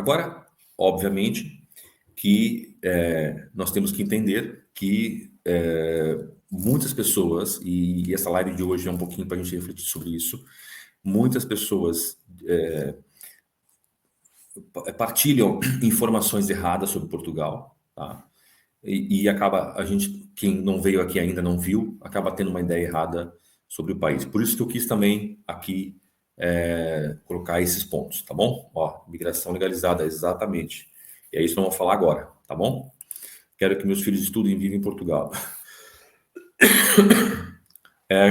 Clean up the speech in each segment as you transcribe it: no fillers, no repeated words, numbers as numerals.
Agora, obviamente, que nós temos que entender que muitas pessoas, e essa live de hoje é um pouquinho para a gente refletir sobre isso, muitas pessoas partilham informações erradas sobre Portugal, tá? E acaba, a gente, quem não veio aqui ainda não viu, acaba tendo uma ideia errada sobre o país. Por isso que eu quis também aqui colocar esses pontos, tá bom? Ó, migração legalizada, exatamente. E é isso que nós vamos falar agora, tá bom? Quero que meus filhos estudem e vivem em Portugal.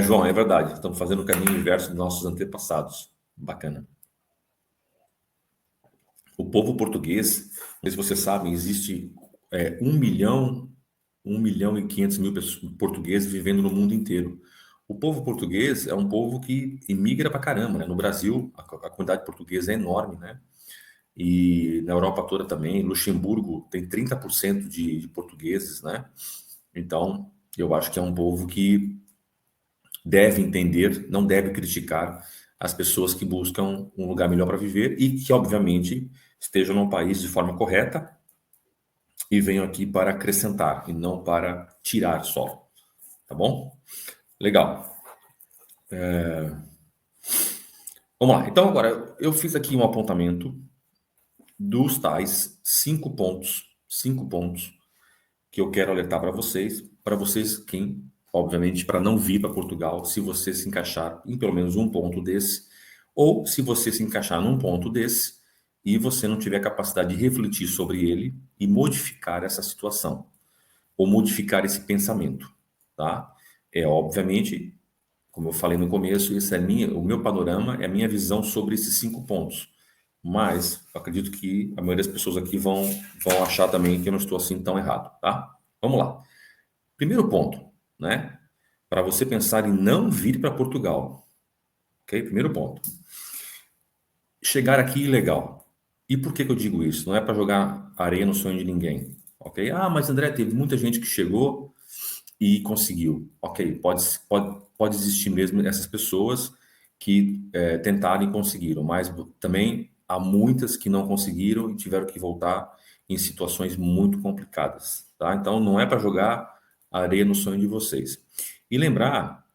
João, é verdade. Estamos fazendo o caminho inverso dos nossos antepassados. Bacana. O povo português, não sei se vocês sabem, existe 1.500.000 portugueses vivendo no mundo inteiro. O povo português é um povo que imigra pra caramba, né? No Brasil, a comunidade portuguesa é enorme, né? E na Europa toda também. Luxemburgo tem 30% de portugueses, né? Então, eu acho que é um povo que deve entender, não deve criticar as pessoas que buscam um lugar melhor para viver e que, obviamente, estejam num país de forma correta e venham aqui para acrescentar e não para tirar só. Tá bom? Legal. Vamos lá. Então, agora, eu fiz aqui um apontamento dos tais 5 pontos que eu quero alertar para vocês, quem, obviamente, para não vir para Portugal, se você se encaixar em pelo menos um ponto desse, ou se você se encaixar num ponto desse e você não tiver capacidade de refletir sobre ele e modificar essa situação, ou modificar esse pensamento, tá? Obviamente, como eu falei no começo, esse é o meu panorama, é a minha visão sobre esses 5 pontos. Mas eu acredito que a maioria das pessoas aqui vão achar também que eu não estou assim tão errado, tá? Vamos lá. Primeiro ponto, né? Para você pensar em não vir para Portugal. Ok? Primeiro ponto. Chegar aqui ilegal. E por que eu digo isso? Não é para jogar areia no sonho de ninguém. Ok? Ah, mas André, teve muita gente que chegou e conseguiu. Ok, pode existir mesmo essas pessoas que tentaram e conseguiram, mas também há muitas que não conseguiram e tiveram que voltar em situações muito complicadas, tá? Então não é para jogar areia no sonho de vocês. E lembrar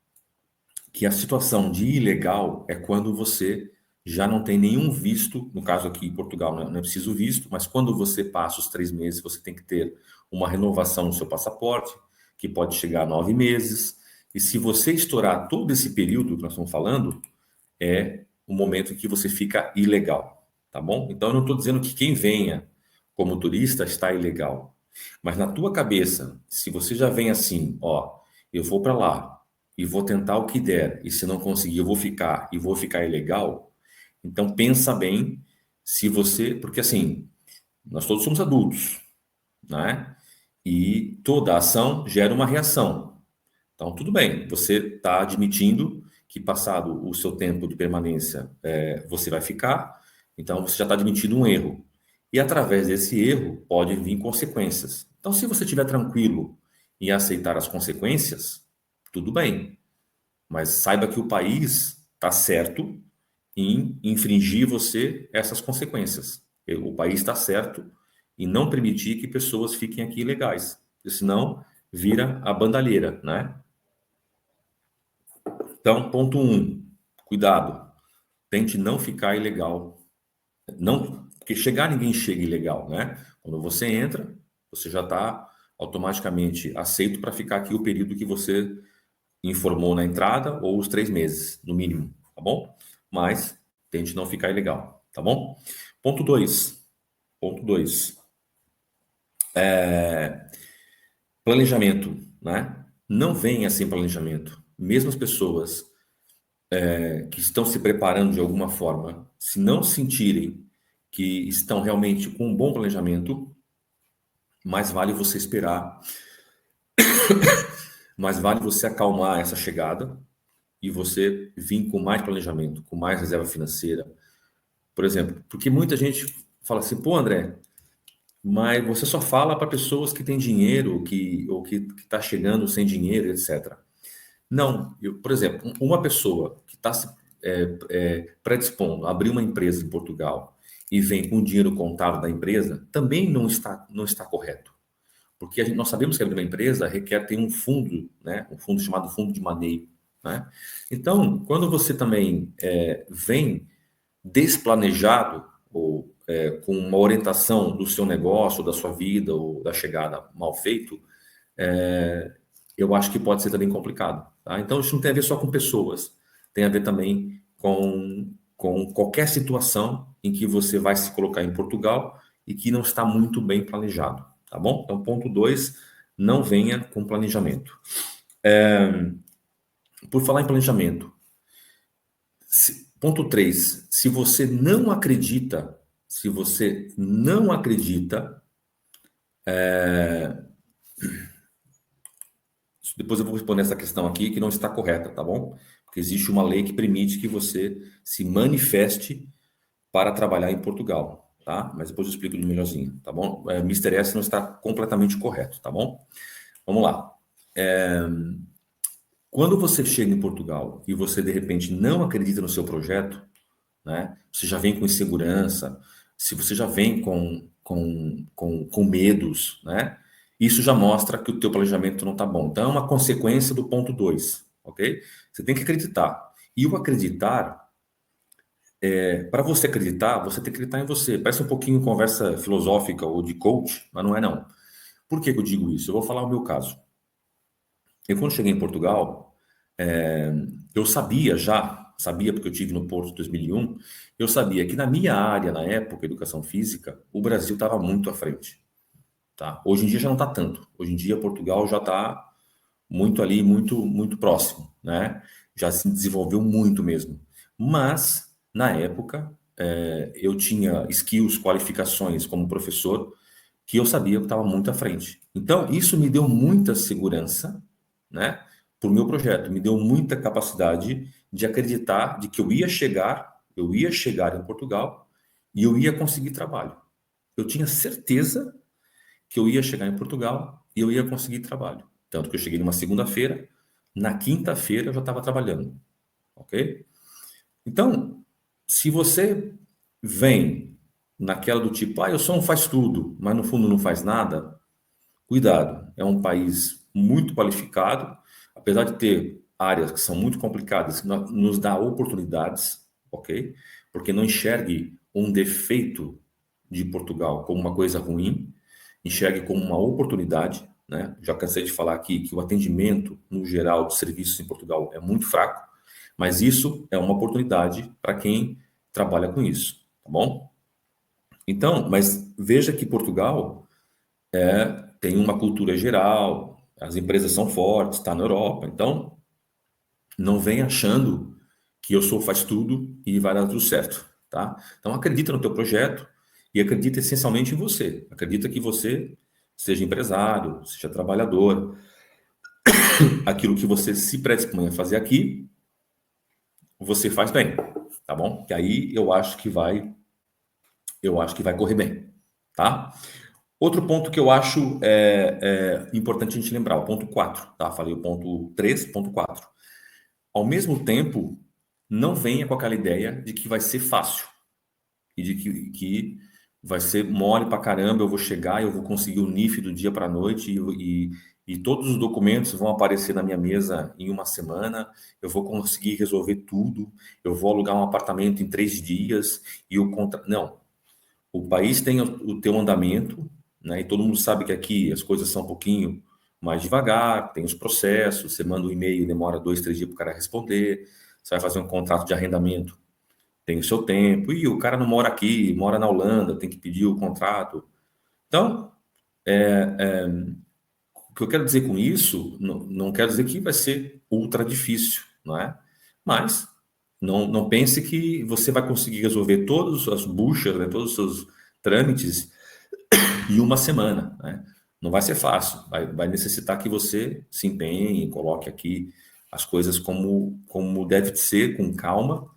que a situação de ilegal é quando você já não tem nenhum visto, no caso aqui em Portugal não é preciso visto, mas quando você passa os 3 meses, você tem que ter uma renovação no seu passaporte, que pode chegar a 9 meses, e se você estourar todo esse período que nós estamos falando, é o momento em que você fica ilegal, tá bom? Então eu não estou dizendo que quem venha como turista está ilegal, mas na tua cabeça, se você já vem assim, ó, eu vou para lá e vou tentar o que der, e se não conseguir eu vou ficar ilegal, então pensa bem se você, porque assim, nós todos somos adultos, né? E toda ação gera uma reação. Então, tudo bem, você está admitindo que passado o seu tempo de permanência, você vai ficar, então você já está admitindo um erro. E através desse erro pode vir consequências. Então, se você estiver tranquilo em aceitar as consequências, tudo bem. Mas saiba que o país está certo em infringir você essas consequências. O país está certo em não permitir que pessoas fiquem aqui ilegais, porque senão vira a bandalheira, né? Então, ponto 1, cuidado, tente não ficar ilegal. Não, porque chegar ninguém chega ilegal, né? Quando você entra, você já está automaticamente aceito para ficar aqui o período que você informou na entrada ou os 3 meses, no mínimo, tá bom? Mas tente não ficar ilegal, tá bom? Ponto 2. Ponto 2. Planejamento, né? Não venha sem planejamento. Mesmo as pessoas que estão se preparando de alguma forma, se não sentirem que estão realmente com um bom planejamento, mais vale você esperar, mais vale você acalmar essa chegada e você vir com mais planejamento, com mais reserva financeira. Por exemplo, porque muita gente fala assim, pô, André, mas você só fala para pessoas que têm dinheiro, ou que está chegando sem dinheiro, etc. Não, por exemplo, uma pessoa que está se predispondo a abrir uma empresa em Portugal e vem com o dinheiro contado da empresa, também não está correto. Porque nós sabemos que abrir uma empresa requer ter um fundo, né? Um fundo chamado fundo de maneio, né? Então, quando você também vem desplanejado ou com uma orientação do seu negócio, da sua vida ou da chegada mal feito, eu acho que pode ser também complicado. Tá? Então, isso não tem a ver só com pessoas, tem a ver também com qualquer situação em que você vai se colocar em Portugal e que não está muito bem planejado, tá bom? Então, ponto 2, não venha com planejamento. Por falar em planejamento, ponto 3, se você não acredita, depois eu vou responder essa questão aqui que não está correta, tá bom? Porque existe uma lei que permite que você se manifeste para trabalhar em Portugal, tá? Mas depois eu explico de melhorzinho, tá bom? Mr. S não está completamente correto, tá bom? Vamos lá. Quando você chega em Portugal e você de repente não acredita no seu projeto, né? Você já vem com insegurança, se você já vem com medos, né? Isso já mostra que o teu planejamento não está bom. Então, é uma consequência do ponto 2, ok? Você tem que acreditar. E o acreditar, para você acreditar, você tem que acreditar em você. Parece um pouquinho conversa filosófica ou de coach, mas não é não. Por que que eu digo isso? Eu vou falar o meu caso. Eu, quando cheguei em Portugal, eu sabia porque eu tive no Porto em 2001, eu sabia que na minha área, na época, educação física, o Brasil estava muito à frente. Tá? Hoje em dia já não está tanto. Hoje em dia Portugal já está muito ali, muito próximo, né? Já se desenvolveu muito mesmo. Mas, na época, eu tinha skills, qualificações como professor, que eu sabia que estava muito à frente. Então, isso me deu muita segurança, né, para o meu projeto, me deu muita capacidade de acreditar de que eu ia chegar em Portugal e eu ia conseguir trabalho. Eu tinha certeza que eu ia chegar em Portugal e eu ia conseguir trabalho. Tanto que eu cheguei numa segunda-feira, na quinta-feira eu já estava trabalhando, ok? Então, se você vem naquela do tipo, eu sou um faz tudo, mas no fundo não faz nada, cuidado, é um país muito qualificado, apesar de ter áreas que são muito complicadas, que nos dá oportunidades, ok? Porque não enxergue um defeito de Portugal como uma coisa ruim, enxergue como uma oportunidade, né? Já cansei de falar aqui que o atendimento, no geral, de serviços em Portugal é muito fraco, mas isso é uma oportunidade para quem trabalha com isso, tá bom? Então, mas veja que Portugal tem uma cultura geral, as empresas são fortes, está na Europa, então não vem achando que eu sou faz tudo e vai dar tudo certo, tá? Então acredita no teu projeto e acredita essencialmente em você. Acredita que você seja empresário, seja trabalhador, aquilo que você se predispõe a fazer aqui, você faz bem, tá bom? Que aí eu acho que vai correr bem, tá? Outro ponto que eu acho importante a gente lembrar, o ponto 4, tá? Falei o ponto 3, ponto 4. Ao mesmo tempo, não venha com aquela ideia de que vai ser fácil e de que vai ser mole pra caramba, eu vou chegar, eu vou conseguir o NIF do dia para a noite e todos os documentos vão aparecer na minha mesa em uma semana, eu vou conseguir resolver tudo, eu vou alugar um apartamento em 3 dias e o contra... Não. O país tem o teu andamento, né? E todo mundo sabe que aqui as coisas são um pouquinho mais devagar, tem os processos, você manda um e-mail, demora 2, 3 dias para o cara responder, você vai fazer um contrato de arrendamento, tem o seu tempo, e o cara não mora aqui, mora na Holanda, tem que pedir o contrato. Então, o que eu quero dizer com isso, não quero dizer que vai ser ultra difícil, não é? Mas não pense que você vai conseguir resolver todas as buchas, né, todos os seus trâmites em uma semana, né? Não vai ser fácil, vai necessitar que você se empenhe, coloque aqui as coisas como deve ser, com calma,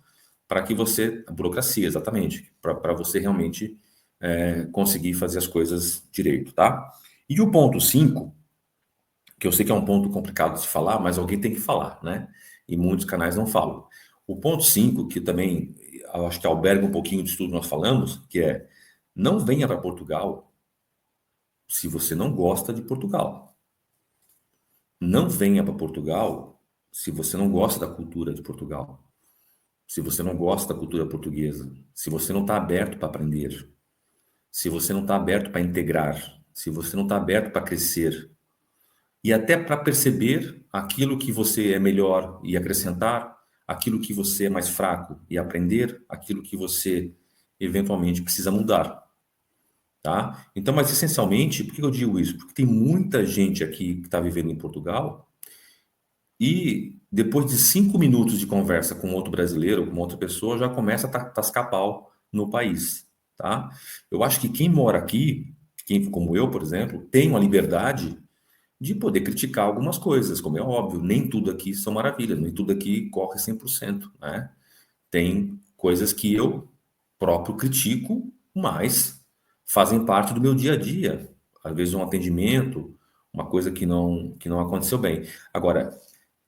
para que você, a burocracia, exatamente, para você realmente conseguir fazer as coisas direito, tá? E o ponto 5, que eu sei que é um ponto complicado de falar, mas alguém tem que falar, né? E muitos canais não falam. O ponto 5, que também eu acho que alberga um pouquinho disso tudo que nós falamos, que é: não venha para Portugal se você não gosta de Portugal. Não venha para Portugal se você não gosta da cultura de Portugal. Se você não gosta da cultura portuguesa. Se você não está aberto para aprender. Se você não está aberto para integrar. Se você não está aberto para crescer. E até para perceber aquilo que você é melhor e acrescentar, aquilo que você é mais fraco e aprender, aquilo que você eventualmente precisa mudar. Tá? Então, mas essencialmente, por que eu digo isso? Porque tem muita gente aqui que está vivendo em Portugal e depois de 5 minutos de conversa com outro brasileiro, com outra pessoa, já começa a tascar pau no país. Tá? Eu acho que quem mora aqui, quem como eu, por exemplo, tem uma liberdade de poder criticar algumas coisas, como é óbvio, nem tudo aqui são maravilhas, nem tudo aqui corre 100%, né? Tem coisas que eu próprio critico, mas fazem parte do meu dia a dia. Às vezes um atendimento, uma coisa que não aconteceu bem. Agora,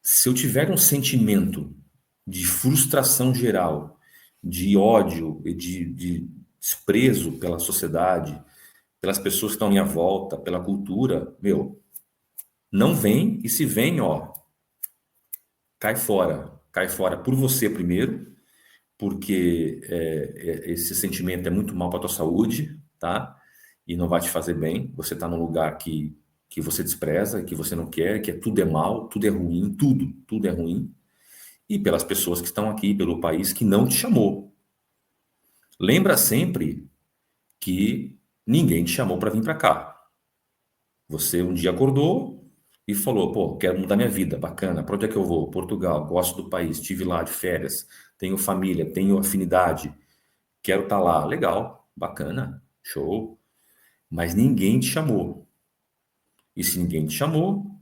se eu tiver um sentimento de frustração geral, de ódio, de desprezo pela sociedade, pelas pessoas que estão à minha volta, pela cultura, meu, não vem, e se vem, ó, cai fora. Cai fora por você primeiro, porque esse sentimento é muito mal para tua saúde, tá? E não vai te fazer bem. Você está num lugar que você despreza, que você não quer, que tudo é mal, tudo é ruim, tudo é ruim. E pelas pessoas que estão aqui, pelo país que não te chamou. Lembra sempre que ninguém te chamou para vir para cá. Você um dia acordou e falou: pô, quero mudar minha vida, bacana. Para onde é que eu vou? Portugal, gosto do país, estive lá de férias, tenho família, tenho afinidade, quero estar lá. Legal, bacana, show. Mas ninguém te chamou. E se ninguém te chamou,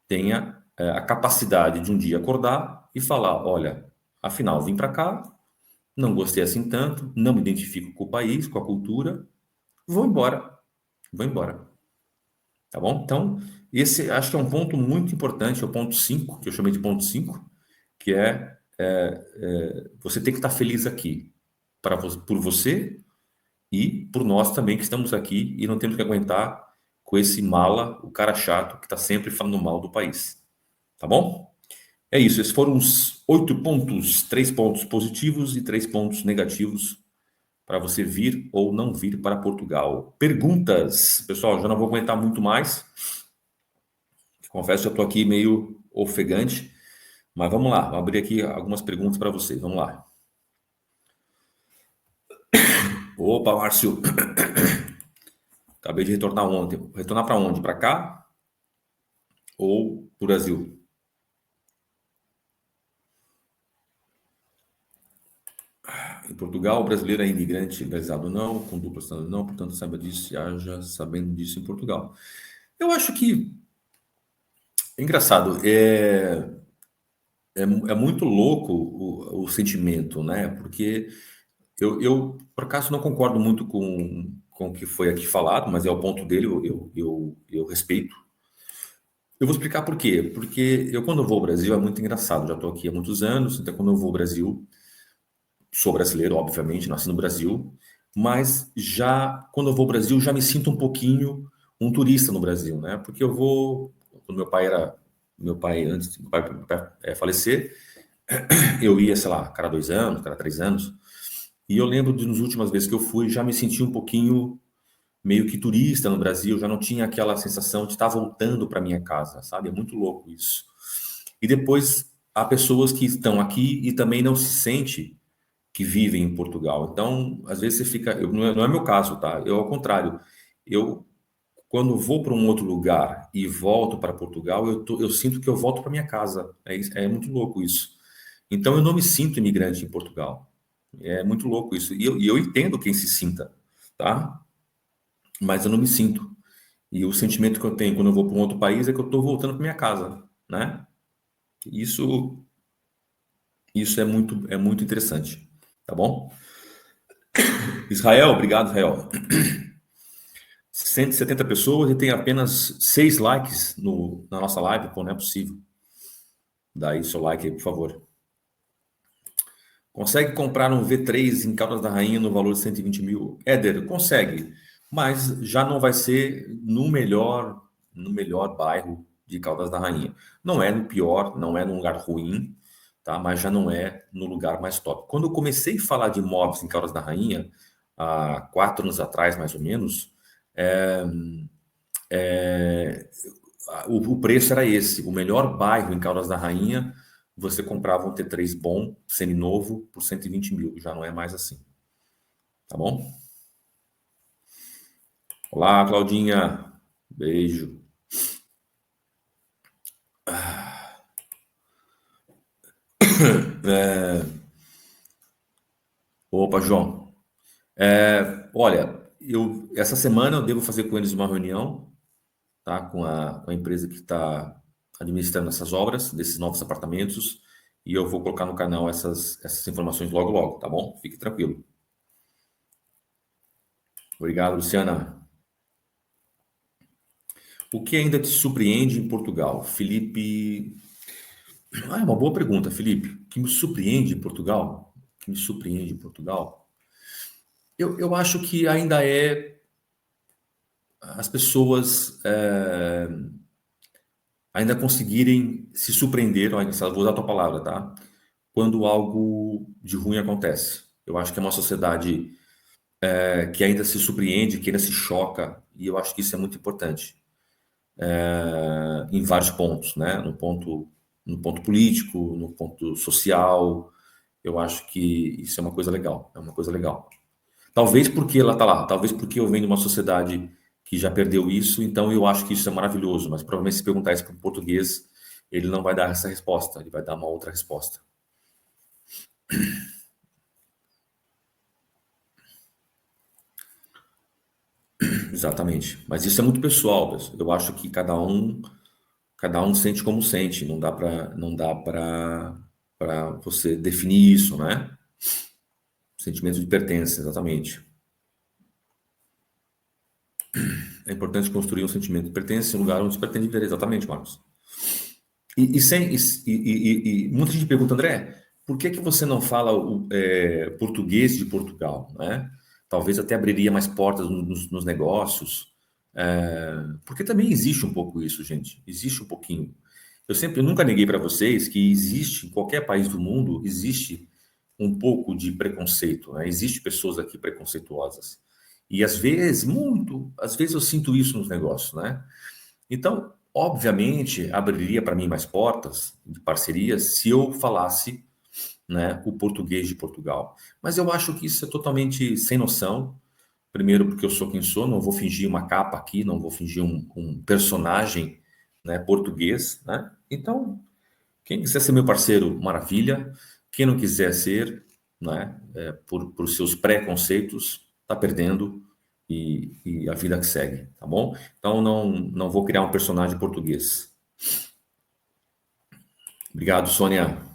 tenha a capacidade de um dia acordar e falar: olha, afinal, vim para cá, não gostei assim tanto, não me identifico com o país, com a cultura, vou embora, vou embora. Tá bom? Então, esse acho que é um ponto muito importante, é o ponto 5 que eu chamei de ponto 5, que você tem que estar feliz aqui, por você e por nós também que estamos aqui e não temos que aguentar com esse mala, o cara chato que está sempre falando mal do país. Tá bom? É isso, esses foram os 8 pontos, 3 pontos positivos e 3 pontos negativos para você vir ou não vir para Portugal. Perguntas? Pessoal, já não vou aguentar muito mais. Confesso que eu estou aqui meio ofegante, mas vamos lá, vou abrir aqui algumas perguntas para vocês. Vamos lá. Opa, Márcio. Acabei de retornar ontem. Retornar para onde? Para cá ou para o Brasil? Em Portugal, o brasileiro é imigrante legalizado não, com dupla cidadania não, portanto, saiba disso e haja sabendo disso em Portugal. Eu acho que é engraçado, é muito louco o sentimento, né? Porque por acaso, não concordo muito com o que foi aqui falado, mas é o ponto dele, eu respeito. Eu vou explicar por quê. Porque quando eu vou ao Brasil, é muito engraçado. Já estou aqui há muitos anos, então, quando eu vou ao Brasil, sou brasileiro, obviamente, nasci no Brasil, mas quando eu vou ao Brasil, já me sinto um pouquinho um turista no Brasil, né? Porque eu vou, quando meu pai, antes do meu pai falecer, eu ia, sei lá, cada 2 anos, cada 3 anos. E eu lembro de, nas últimas vezes que eu fui, já me senti um pouquinho meio que turista no Brasil, já não tinha aquela sensação de estar voltando para minha casa, sabe? É muito louco isso. E depois há pessoas que estão aqui e também não se sente que vivem em Portugal. Então, às vezes você fica, não é meu caso, tá? Eu ao contrário, eu quando vou para um outro lugar e volto para Portugal, eu sinto que eu volto para minha casa. É muito louco isso. Então eu não me sinto imigrante em Portugal. É muito louco isso. E eu entendo quem se sinta, tá? Mas eu não me sinto. E o sentimento que eu tenho quando eu vou para um outro país é que eu estou voltando para minha casa, né? Isso, isso é muito interessante, tá bom? Israel, obrigado, Israel. 170 pessoas e tem apenas 6 likes na nossa live, pô, não é possível. Dá aí seu like aí, por favor. Consegue comprar um V3 em Caldas da Rainha no valor de 120 mil? Éder, consegue, mas já não vai ser no melhor bairro de Caldas da Rainha. Não é no pior, não é num lugar ruim, tá? Mas já não é no lugar mais top. Quando eu comecei a falar de imóveis em Caldas da Rainha, há 4 anos atrás, mais ou menos, é, é, o preço era esse. O melhor bairro em Caldas da Rainha, você comprava um T3 bom, seminovo, por 120 mil. Já não é mais assim. Tá bom? Olá, Claudinha. Beijo. Opa, João. Olha, essa semana eu devo fazer com eles uma reunião, tá? Com a empresa que está administrando essas obras, desses novos apartamentos, e eu vou colocar no canal essas informações logo, logo, tá bom? Fique tranquilo. Obrigado, Luciana. O que ainda te surpreende em Portugal? Felipe. Ah, é uma boa pergunta, Felipe. O que me surpreende em Portugal? O que me surpreende em Portugal? Eu acho que ainda é as pessoas ainda conseguirem se surpreender, olha, vou usar a tua palavra, tá? Quando algo de ruim acontece. Eu acho que é uma sociedade que ainda se surpreende, que ainda se choca, e eu acho que isso é muito importante. Em vários pontos, né? No ponto político, no ponto social, eu acho que isso é uma coisa legal, é uma coisa legal. Talvez porque ela está lá, talvez porque eu venho de uma sociedade que já perdeu isso, então eu acho que isso é maravilhoso, mas provavelmente se perguntar isso para um português, ele não vai dar essa resposta, ele vai dar uma outra resposta. Exatamente. Mas isso é muito pessoal, pessoal. Eu acho que cada um sente como sente, não dá para você definir isso, né? Sentimento de pertença, exatamente. É importante construir um sentimento de pertença em um lugar onde se pretende viver, exatamente, Marcos. Muita gente pergunta, André, por que que você não fala português de Portugal, né? Talvez até abriria mais portas nos negócios, porque também existe um pouco isso, gente. Existe um pouquinho. Eu nunca neguei para vocês que existe, em qualquer país do mundo, existe um pouco de preconceito, né? Existe pessoas aqui preconceituosas. E às vezes eu sinto isso nos negócios, né? Então, obviamente, abriria para mim mais portas de parcerias se eu falasse, né, o português de Portugal. Mas eu acho que isso é totalmente sem noção. Primeiro, porque eu sou quem sou, não vou fingir uma capa aqui, não vou fingir um personagem, né, português, né? Então, quem quiser ser meu parceiro, maravilha. Quem não quiser ser, né, por seus preconceitos, está perdendo e a vida que segue, tá bom? Então não vou criar um personagem português. Obrigado, Sônia.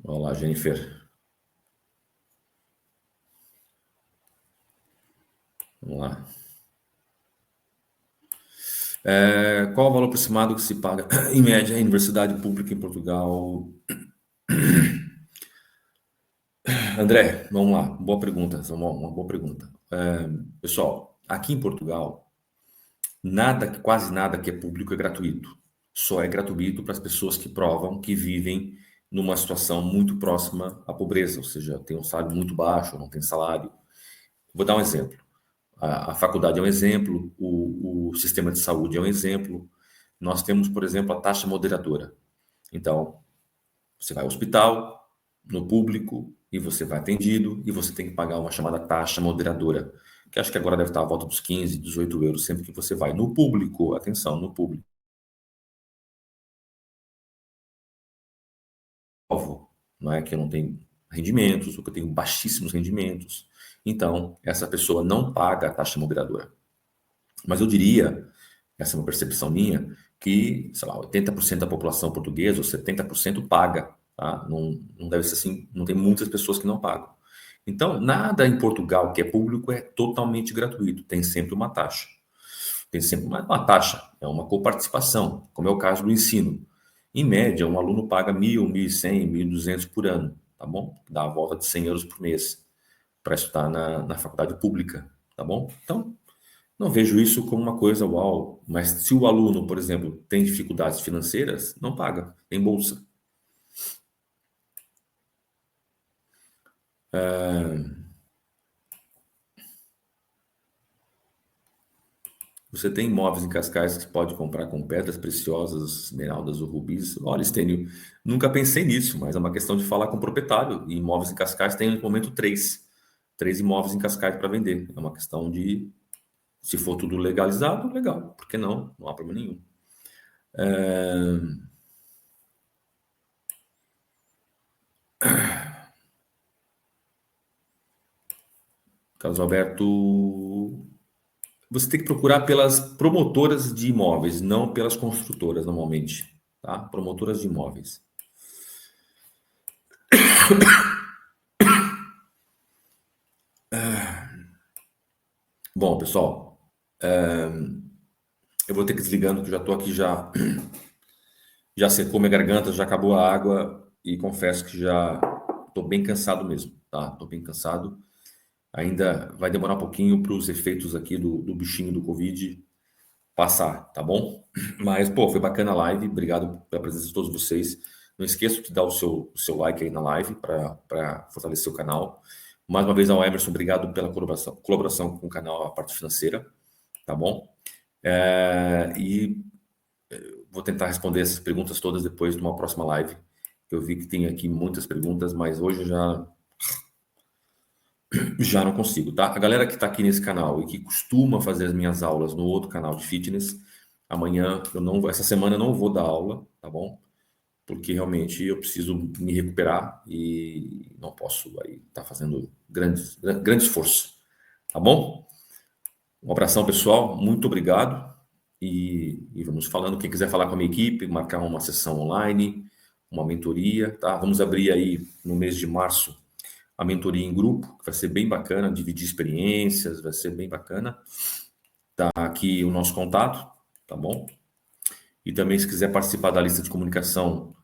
Olá, Jennifer. Vamos lá. Qual o valor aproximado que se paga, em média, em universidade pública em Portugal? André, vamos lá. Boa pergunta. Uma boa pergunta. Pessoal, aqui em Portugal, quase nada que é público é gratuito. Só é gratuito para as pessoas que provam que vivem numa situação muito próxima à pobreza, ou seja, tem um salário muito baixo, não tem salário. Vou dar um exemplo. A faculdade é um exemplo, o sistema de saúde é um exemplo. Nós temos, por exemplo, a taxa moderadora. Então, você vai ao hospital, no público, e você vai atendido, e você tem que pagar uma chamada taxa moderadora, que acho que agora deve estar à volta dos 15, 18 euros, sempre que você vai no público, atenção, no público, não é que eu não tenho rendimentos, ou que eu tenho baixíssimos rendimentos. Então, essa pessoa não paga a taxa moderadora. Mas eu diria, essa é uma percepção minha, que, sei lá, 80% da população portuguesa, ou 70% paga, tá? Não deve ser assim, não tem muitas pessoas que não pagam. Então, nada em Portugal que é público é totalmente gratuito, tem sempre uma taxa. Tem sempre uma taxa, é uma coparticipação, como é o caso do ensino. Em média, um aluno paga 1.000, 1.100, 1.200 por ano, tá bom? Dá a volta de 100 euros por mês para estudar na faculdade pública, tá bom? Então, não vejo isso como uma coisa uau, mas se o aluno, por exemplo, tem dificuldades financeiras, não paga, tem bolsa. Você tem imóveis em Cascais que você pode comprar com pedras preciosas, esmeraldas ou rubis. Olha, Estênio, nunca pensei nisso, mas é uma questão de falar com o proprietário. E imóveis em Cascais tem, no momento, três imóveis em Cascais para vender. É uma questão de, se for tudo legalizado, legal. Por que não? Não há problema nenhum. Carlos Alberto, você tem que procurar pelas promotoras de imóveis, não pelas construtoras, normalmente, tá? Promotoras de imóveis. Bom, pessoal, eu vou ter que ir desligando, que eu já estou aqui, já secou minha garganta, já acabou a água e confesso que já estou bem cansado mesmo, tá? Estou bem cansado. Ainda vai demorar um pouquinho para os efeitos aqui do bichinho do Covid passar, tá bom? Mas, pô, foi bacana a live. Obrigado pela presença de todos vocês. Não esqueça de dar o seu like aí na live para fortalecer o canal. Mais uma vez ao Emerson, obrigado pela colaboração com o canal, a parte financeira, tá bom? E vou tentar responder essas perguntas todas depois de uma próxima live. Eu vi que tem aqui muitas perguntas, mas hoje eu já não consigo, tá? A galera que está aqui nesse canal e que costuma fazer as minhas aulas no outro canal de fitness, amanhã eu não vou, essa semana eu não vou dar aula, tá bom? Porque realmente eu preciso me recuperar e não posso aí estar fazendo grande esforço, tá bom? Um abração, pessoal, muito obrigado e vamos falando. Quem quiser falar com a minha equipe, marcar uma sessão online, uma mentoria, tá? Vamos abrir aí no mês de março a mentoria em grupo, que vai ser bem bacana, dividir experiências, vai ser bem bacana. Tá aqui o nosso contato, tá bom? E também, se quiser participar da lista de comunicação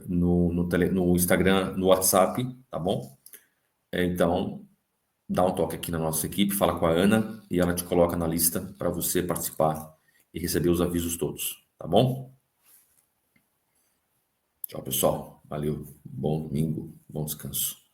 no Instagram, no WhatsApp, tá bom? Então, dá um toque aqui na nossa equipe, fala com a Ana e ela te coloca na lista para você participar e receber os avisos todos, tá bom? Tchau, pessoal. Valeu. Bom domingo, bom descanso.